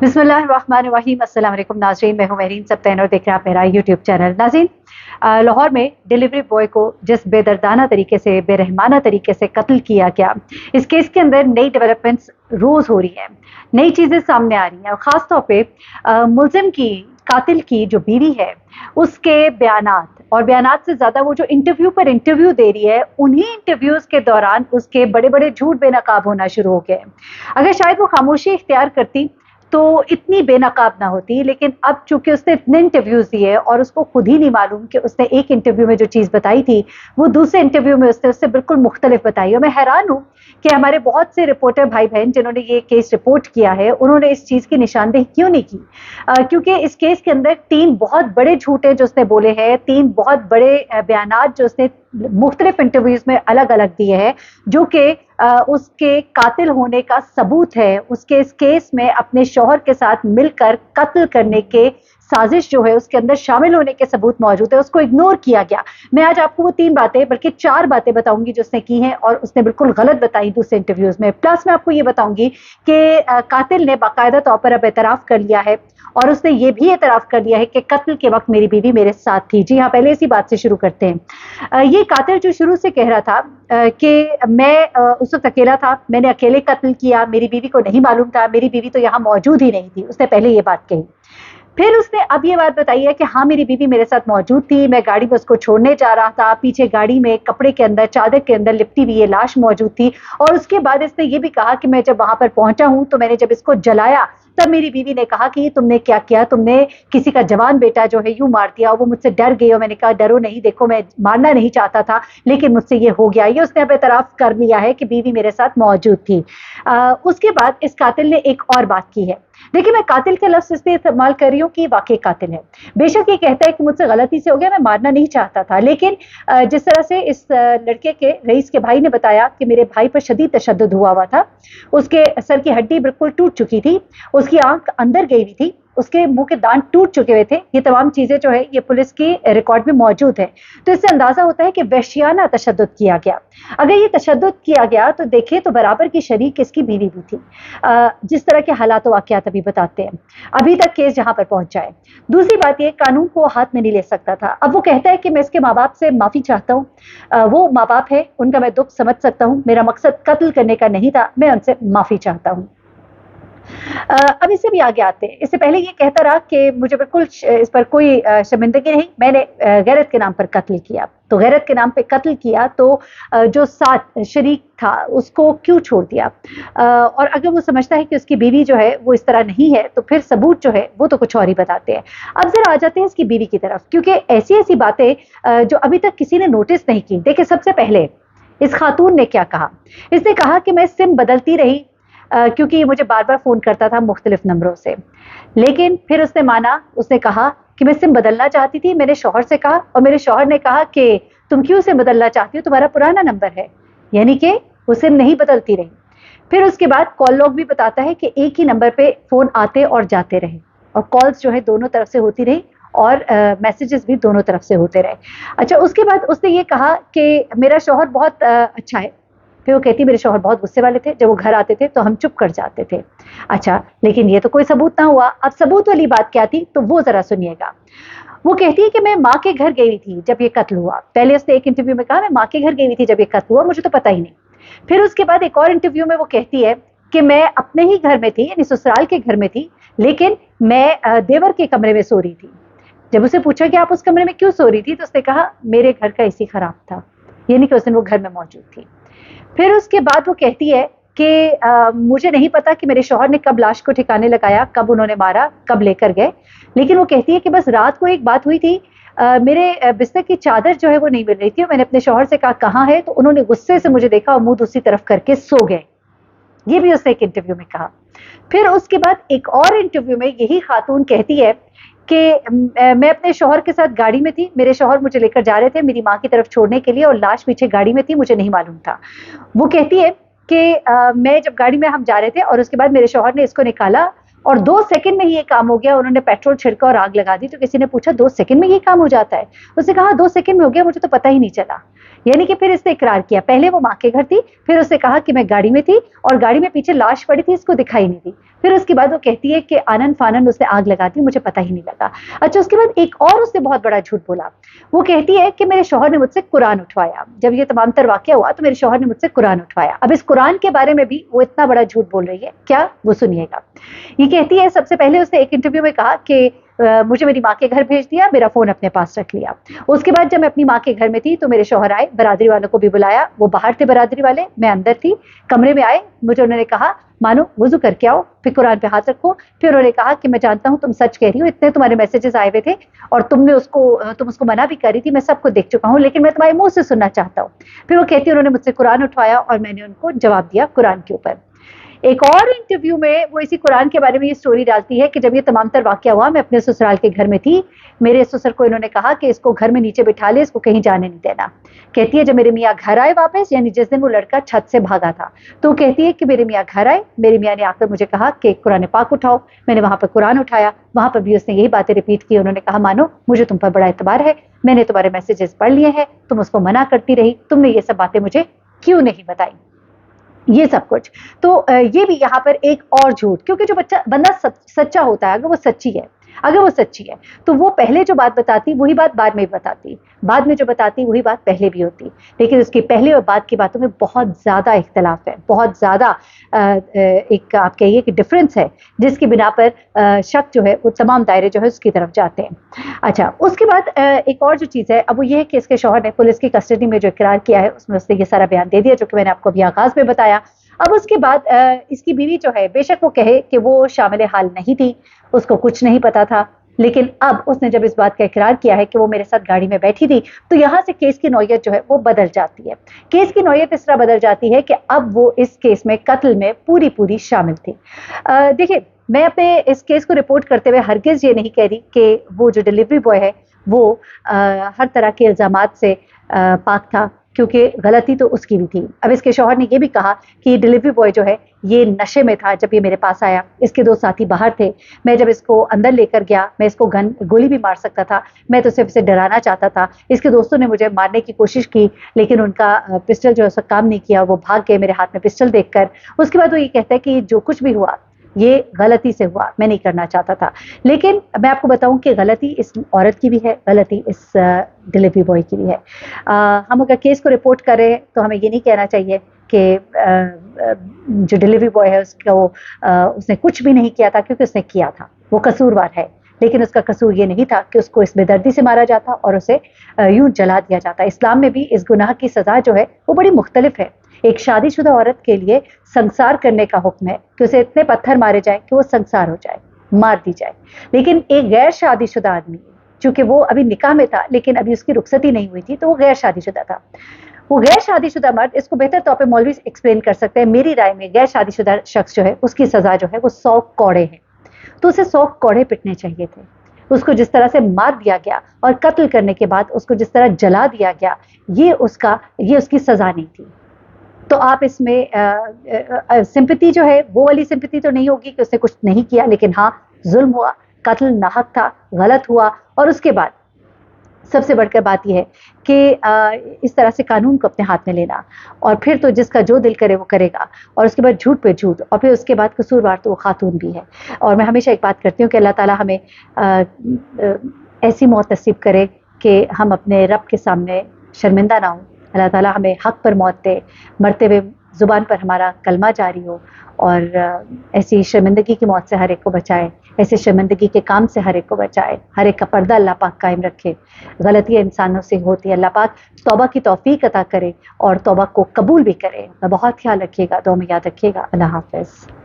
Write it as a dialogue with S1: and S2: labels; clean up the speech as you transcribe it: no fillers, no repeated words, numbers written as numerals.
S1: बिस्मिल्लाहिर्रहमानिर्रहीम। अस्सलाम वालेकुम नाज़रीन, मैं हूं महरीन सब्तैन और देख रहे हैं आप मेरा यूट्यूब चैनल। नाज़रीन, लाहौर में डिलीवरी बॉय को जिस बेदर्दाना तरीके से, बेरहमाना तरीके से कत्ल किया गया, इस केस के अंदर नई डेवलपमेंट्स रोज़ हो रही हैं, नई चीज़ें सामने आ रही हैं और ख़ास तौर पे मुलजिम की, कातिल की जो बीवी है, उसके बयानात और बयानात से ज़्यादा वो जो इंटरव्यू पर इंटरव्यू दे रही है, उन्हीं इंटरव्यूज़ के दौरान उसके बड़े-बड़े झूठ बेनकाब होना शुरू हो गए। अगर शायद वो खामोशी इख्तियार करती तो इतनी बेनकाब ना होती, लेकिन अब चूंकि उसने इतने इंटरव्यूज दिए और उसको खुद ही नहीं मालूम कि उसने एक इंटरव्यू में जो चीज़ बताई थी वो दूसरे इंटरव्यू में उसने उससे बिल्कुल मुख्तलिफ बताई। और मैं हैरान हूँ कि हमारे बहुत से रिपोर्टर भाई बहन जिन्होंने ये केस रिपोर्ट किया है, उन्होंने इस चीज़ की निशानदेही क्यों नहीं की? क्योंकि इस केस के अंदर 3 बहुत बड़े झूठे जो उसने बोले हैं, 3 बहुत बड़े बयानात जो उसने मुख्तलिफ इंटरव्यूज में अलग अलग दिए हैं, जो कि उसके कातिल होने का सबूत है। उसके इस केस में अपने शौहर के साथ मिलकर कत्ल करने के साजिश जो है उसके अंदर शामिल होने के सबूत मौजूद है, उसको इग्नोर किया गया। मैं आज आपको वो 3 बातें बल्कि 4 बातें बताऊंगी जो उसने की हैं और उसने बिल्कुल गलत बताई दूसरे इंटरव्यूज में। प्लस मैं आपको ये बताऊंगी कि कातिल ने बाकायदा तौर पर अब एतराफ़ कर लिया है और उसने ये भी एतराफ़ कर लिया है कि कत्ल के वक्त मेरी बीवी मेरे साथ थी। जी हाँ, पहले इसी बात से शुरू करते हैं। ये कातिल जो शुरू से कह रहा था कि मैं उस वक्त अकेला था, मैंने अकेले कत्ल किया, मेरी बीवी को नहीं मालूम था, मेरी बीवी तो यहाँ मौजूद ही नहीं थी, उसने पहले ये बात कही। फिर उसने अब ये बात बताई है कि हाँ, मेरी बीवी मेरे साथ मौजूद थी, मैं गाड़ी में उसको छोड़ने जा रहा था, पीछे गाड़ी में कपड़े के अंदर, चादर के अंदर लिपटी हुई ये लाश मौजूद थी। और उसके बाद इसने ये भी कहा कि मैं जब वहां पर पहुंचा हूं तो मैंने जब इसको जलाया तब मेरी बीवी ने कहा कि तुमने क्या किया, तुमने किसी का जवान बेटा जो है यूं मार दिया। और वो मुझसे डर गई और मैंने कहा डरो नहीं, देखो मैं मारना नहीं चाहता था लेकिन मुझसे ये हो गया। ये उसने अब एतराफ़ कर लिया है कि बीवी मेरे साथ मौजूद थी। उसके बाद इस कातिल ने एक और बात की है। देखिए, मैं कातिल का लफ्ज़ इसलिए इस्तेमाल कर रही हूँ कि वाकई कातिल है। बेशक ये कहता है कि मुझसे गलती से हो गया, मैं मारना नहीं चाहता था, लेकिन जिस तरह से इस लड़के के रईस के भाई ने बताया कि मेरे भाई पर शदीद तशद्दुद हुआ था, उसके सर की हड्डी बिल्कुल टूट चुकी थी, उसकी आंख अंदर गई हुई थी, उसके मुंह के दांत टूट चुके हुए थे। ये तमाम चीजें जो है ये पुलिस की रिकॉर्ड में मौजूद है। तो इससे अंदाजा होता है कि वहशियाना तशद्दुद किया गया। अगर ये तशद्दुद किया गया तो देखिए तो बराबर की शरीक इसकी बीवी भी थी। जिस तरह के हालात वाकयात अभी बताते हैं, अभी तक केस जहां पर पहुंचा है। दूसरी बात ये, कानून को हाथ में नहीं ले सकता था। अब वो कहता है कि मैं इसके माँ बाप से माफी चाहता हूँ, वो माँ बाप है, उनका मैं दुख समझ सकता हूँ, मेरा मकसद कत्ल करने का नहीं था, मैं उनसे माफी चाहता हूँ। अब इससे भी आगे आते हैं। इससे पहले ये कहता रहा कि मुझे बिल्कुल इस पर कोई शर्मिंदगी नहीं, मैंने गैरत के नाम पर कत्ल किया। तो गैरत के नाम पे कत्ल किया तो जो साथ शरीक था उसको क्यों छोड़ दिया? और अगर वो समझता है कि उसकी बीवी जो है वो इस तरह नहीं है तो फिर सबूत जो है वो तो कुछ और ही बताते हैं। अब जरा आ जाते हैं इसकी बीवी की तरफ, क्योंकि ऐसी ऐसी बातें जो अभी तक किसी ने नोटिस नहीं की। देखिए, सबसे पहले इस खातून ने क्या कहा? इसने कहा कि मैं सिम बदलती रही क्योंकि ये मुझे बार बार फ़ोन करता था मुख्तलिफ नंबरों से। लेकिन फिर उसने माना, उसने कहा कि मैं सिम बदलना चाहती थी। मैंने शौहर से कहा और मेरे शौहर ने कहा कि तुम क्यों सिम बदलना चाहती हो, तुम्हारा पुराना नंबर है। यानी कि वो सिम नहीं बदलती रही। फिर उसके बाद कॉल लॉग भी बताता है कि एक ही नंबर पे फ़ोन आते और जाते रहे और कॉल्स जो है दोनों तरफ से होती रही और मैसेजेस भी दोनों तरफ से होते रहे। अच्छा, उसके बाद उसने ये कहा कि मेरा शौहर बहुत अच्छा है। फिर वो कहती मेरे शौहर बहुत गुस्से वाले थे, जब वो घर आते थे तो हम चुप कर जाते थे। अच्छा, लेकिन ये तो कोई सबूत ना हुआ। अब सबूत वाली बात क्या थी तो वो जरा सुनिएगा। वो कहती है कि मैं माँ के घर गई हुई थी जब ये कत्ल हुआ। पहले उसने एक इंटरव्यू में कहा मैं माँ के घर गई हुई थी जब ये कत्ल हुआ, मुझे तो पता ही नहीं। फिर उसके बाद एक और इंटरव्यू में वो कहती है कि मैं अपने ही घर में थी, यानी ससुराल के घर में थी, लेकिन मैं देवर के कमरे में सो रही थी। जब उसे पूछा कि आप उस कमरे में क्यों सो रही थी तो उसने कहा मेरे घर का एसी खराब था, यानी कि उस दिन वो घर में मौजूद थी। फिर उसके बाद वो कहती है कि मुझे नहीं पता कि मेरे शौहर ने कब लाश को ठिकाने लगाया, कब उन्होंने मारा, कब लेकर गए, लेकिन वो कहती है कि बस रात को एक बात हुई थी, मेरे बिस्तर की चादर जो है वो नहीं मिल रही थी और मैंने अपने शौहर से कहा कहाँ है, तो उन्होंने गुस्से से मुझे देखा और मुंह दूसरी तरफ करके सो गए। ये भी उसने एक इंटरव्यू में कहा। फिर उसके बाद एक और इंटरव्यू में यही खातून कहती है कि मैं अपने शौहर के साथ गाड़ी में थी, मेरे शौहर मुझे लेकर जा रहे थे मेरी माँ की तरफ छोड़ने के लिए और लाश पीछे गाड़ी में थी, मुझे नहीं मालूम था। वो कहती है कि मैं जब गाड़ी में हम जा रहे थे और उसके बाद मेरे शौहर ने इसको निकाला और 2 सेकंड में ही ये काम हो गया, उन्होंने पेट्रोल छिड़का और आग लगा दी। तो किसी ने पूछा 2 सेकंड में ये काम हो जाता है? उसने कहा 2 सेकंड में हो गया, मुझे तो पता ही नहीं चला। यानी कि फिर इसने इकरार किया, पहले वो माँ के घर थी, फिर उसने कहा कि मैं गाड़ी में थी और गाड़ी में पीछे लाश पड़ी थी, इसको दिखाई नहीं दी। پھر اس کے بعد وہ کہتی ہے کہ آنن فانن اس نے آگ لگا دی، مجھے پتہ ہی نہیں لگا. اچھا اس کے بعد ایک اور اس نے بہت بڑا جھوٹ بولا. وہ کہتی ہے کہ میرے شوہر نے مجھ سے قرآن اٹھوایا. جب یہ تمام تر واقعہ ہوا تو میرے شوہر نے مجھ سے قرآن اٹھوایا. اب اس قرآن کے بارے میں بھی وہ اتنا بڑا جھوٹ بول رہی ہے. کیا؟ وہ سنیے گا. یہ کہتی ہے سب سے پہلے اس نے ایک انٹرویو میں کہا کہ مجھے میری ماں کے گھر بھیج دیا، میرا فون اپنے پاس رکھ لیا. اس کے بعد جب میں اپنی ماں کے گھر میں تھی تو میرے شوہر آئے، برادری والوں کو بھی بلایا، وہ باہر تھے برادری والے، میں اندر تھی. کمرے میں آئے، مجھے انہوں نے کہا مانو وضو کر کے آؤ، پھر قرآن پہ ہاتھ رکھو. پھر انہوں نے کہا کہ میں جانتا ہوں تم سچ کہہ رہی ہو، اتنے تمہارے میسیجز آئے ہوئے تھے اور تم اس کو منع بھی کر رہی تھی، میں سب کو دیکھ چکا ہوں، لیکن میں تمہارے منہ سے سننا چاہتا ہوں. پھر وہ کہتی انہوں نے مجھ سے قرآن اٹھوایا اور میں نے ان کو جواب دیا قرآن کے اوپر. ایک اور انٹرویو میں وہ اسی قرآن کے بارے میں یہ سٹوری ڈالتی ہے کہ جب یہ تمام تر واقعہ ہوا، میں اپنے سسرال کے گھر میں تھی. میرے سسر کو انہوں نے کہا کہ اس کو گھر میں نیچے بٹھا لے، اس کو کہیں جانے نہیں دینا. کہتی ہے جب میرے میاں گھر آئے واپس، یعنی جس دن وہ لڑکا چھت سے بھاگا تھا، تو کہتی ہے کہ میرے میاں گھر آئے، میرے میاں نے آ کر مجھے کہا کہ قرآن پاک اٹھاؤ. میں نے وہاں پر قرآن اٹھایا، وہاں پر بھی اس نے یہی باتیں ریپیٹ کی. انہوں نے کہا مانو مجھے تم پر بڑا اعتبار ہے، میں نے تمہارے میسیجز پڑھ لیے ہیں، تم اس کو منع کرتی رہی، تم نے یہ سب باتیں مجھے کیوں نہیں بتائی. یہ سب کچھ تو یہ بھی یہاں پر ایک اور جھوٹ، کیونکہ جو بندہ سچا ہوتا ہے، اگر وہ سچی ہے تو وہ پہلے جو بات بتاتی وہی بات بعد میں بھی بتاتی، بعد میں جو بتاتی وہی بات پہلے بھی ہوتی. لیکن اس کی پہلے اور بعد کی باتوں میں بہت زیادہ اختلاف ہے، بہت زیادہ ایک آپ کہیے کہ ڈفرینس ہے، جس کی بنا پر شک جو ہے وہ تمام دائرے جو ہے اس کی طرف جاتے ہیں. اچھا اس کے بعد ایک اور جو چیز ہے، اب وہ یہ ہے کہ اس کے شوہر نے پولیس کی کسٹڈی میں جو اقرار کیا ہے اس میں اس نے یہ سارا بیان دے دیا جو کہ میں نے آپ کو ابھی آغاز میں بتایا. اب اس کے بعد اس کی بیوی جو ہے بے شک وہ کہے کہ وہ شامل حال نہیں تھی، اس کو کچھ نہیں پتا تھا، لیکن اب اس نے جب اس بات کا اقرار کیا ہے کہ وہ میرے ساتھ گاڑی میں بیٹھی تھی، تو یہاں سے کیس کی نوعیت جو ہے وہ بدل جاتی ہے. کیس کی نوعیت اس طرح بدل جاتی ہے کہ اب وہ اس کیس میں قتل میں پوری شامل تھی. دیکھیں میں اپنے اس کیس کو رپورٹ کرتے ہوئے ہرگز یہ نہیں کہہ رہی کہ وہ جو ڈیلیوری بوائے ہے وہ ہر طرح کے الزامات سے پاک تھا، کیونکہ غلطی تو اس کی بھی تھی. اب اس کے شوہر نے یہ بھی کہا کہ یہ ڈیلیوری بوائے جو ہے یہ نشے میں تھا جب یہ میرے پاس آیا، اس کے 2 ساتھی باہر تھے، میں جب اس کو اندر لے کر گیا میں اس کو گولی بھی مار سکتا تھا، میں تو صرف اسے ڈرانا چاہتا تھا. اس کے دوستوں نے مجھے مارنے کی کوشش کی لیکن ان کا پسٹل جو ہے اس کا کام نہیں کیا، وہ بھاگ گئے میرے ہاتھ میں پسٹل دیکھ کر. اس کے بعد وہ یہ کہتا ہے کہ جو کچھ بھی ہوا یہ غلطی سے ہوا، میں نہیں کرنا چاہتا تھا. لیکن میں آپ کو بتاؤں کہ غلطی اس عورت کی بھی ہے، غلطی اس ڈیلیوری بوائے کی بھی ہے. ہم اگر کیس کو رپورٹ کریں تو ہمیں یہ نہیں کہنا چاہیے کہ جو ڈیلیوری بوائے ہے اس نے کچھ بھی نہیں کیا تھا، کیونکہ اس نے کیا تھا، وہ قصوروار ہے. لیکن اس کا قصور یہ نہیں تھا کہ اس کو اس بے دردی سے مارا جاتا اور اسے یوں جلا دیا جاتا. اسلام میں بھی اس گناہ کی سزا جو ہے وہ بڑی مختلف ہے. ایک شادی شدہ عورت کے لیے سنسار کرنے کا حکم ہے کہ اسے اتنے پتھر مارے جائیں کہ وہ سنسار ہو جائے، مار دی جائے. لیکن ایک غیر شادی شدہ آدمی، چونکہ وہ ابھی نکاح میں تھا لیکن ابھی اس کی رخصتی نہیں ہوئی تھی تو وہ غیر شادی شدہ تھا، وہ غیر شادی شدہ مرد، اس کو بہتر طور پہ مولوی ایکسپلین کر سکتے ہیں. میری رائے میں غیر شادی شدہ شخص جو ہے اس کی سزا جو ہے وہ 100 کوڑے ہے. تو اسے 100 کوڑے پٹنے چاہیے تھے. اس کو جس طرح سے مار دیا گیا اور قتل کرنے کے بعد اس کو جس طرح جلا دیا گیا، یہ اس کی سزا نہیں تھی. تو آپ اس میں سمپتی جو ہے وہ والی سمپتی تو نہیں ہوگی کہ اس نے کچھ نہیں کیا، لیکن ہاں ظلم ہوا، قتل ناحق تھا، غلط ہوا. اور اس کے بعد سب سے بڑھ کر بات یہ ہے کہ اس طرح سے قانون کو اپنے ہاتھ میں لینا، اور پھر تو جس کا جو دل کرے وہ کرے گا، اور اس کے بعد جھوٹ پہ جھوٹ، اور پھر اس کے بعد قصوروار تو وہ خاتون بھی ہے. اور میں ہمیشہ ایک بات کرتی ہوں کہ اللہ تعالیٰ ہمیں ایسی موت نصیب کرے کہ ہم اپنے رب کے سامنے شرمندہ نہ ہوں. اللہ تعالیٰ ہمیں حق پر موت دے، مرتے ہوئے زبان پر ہمارا کلمہ جاری ہو، اور ایسی شرمندگی کی موت سے ہر ایک کو بچائے، ایسے شرمندگی کے کام سے ہر ایک کو بچائے. ہر ایک کا پردہ اللہ پاک قائم رکھے. غلطیاں انسانوں سے ہوتی ہے، اللہ پاک توبہ کی توفیق عطا کرے اور توبہ کو قبول بھی کرے. بہت خیال رکھیے گا، دعا میں یاد رکھیے گا. اللہ حافظ.